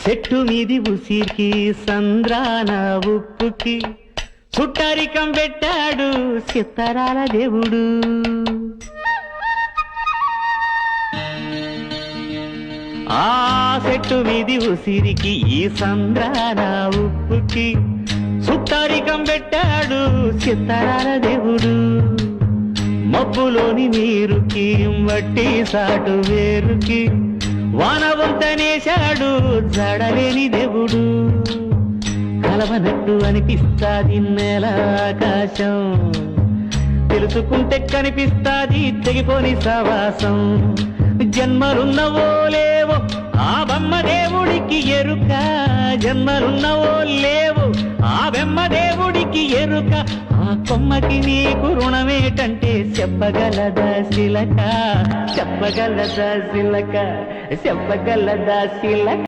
చెట్టు మీది ఉసిరికి సంద్రాన ఉప్పుకి చుట్టరికం పెట్టాడు చిత్తరాల దేవుడు. ఆ చెట్టు మీది ఉసిరికి ఈ సంద్రాన ఉప్పుకి చుట్టరికం పెట్టాడు చిత్తరాల దేవుడు. మబ్బులోని నీరుకి వట్టి సాటు వేరుకి వానవంతనేశాడు జడలేని దేవుడు. కలవనట్టు అనిపిస్తాది నేల ఆకాశం, తెలుసుకుంటే కనిపిస్తాది తెగిపోని సవాసం. జన్మలున్నవో లేవో ఆ బొమ్మ దేవుడికి ఎరుక, జన్మలున్నవో లేవో ఆ బొమ్మ దేవుడికి ఎరుక. ఆ కొమ్మకి నీకు రుణమేటంటే చెప్పగలదా శిలక, చెప్పగలదా శిలక, చెప్పగలదా శిలక.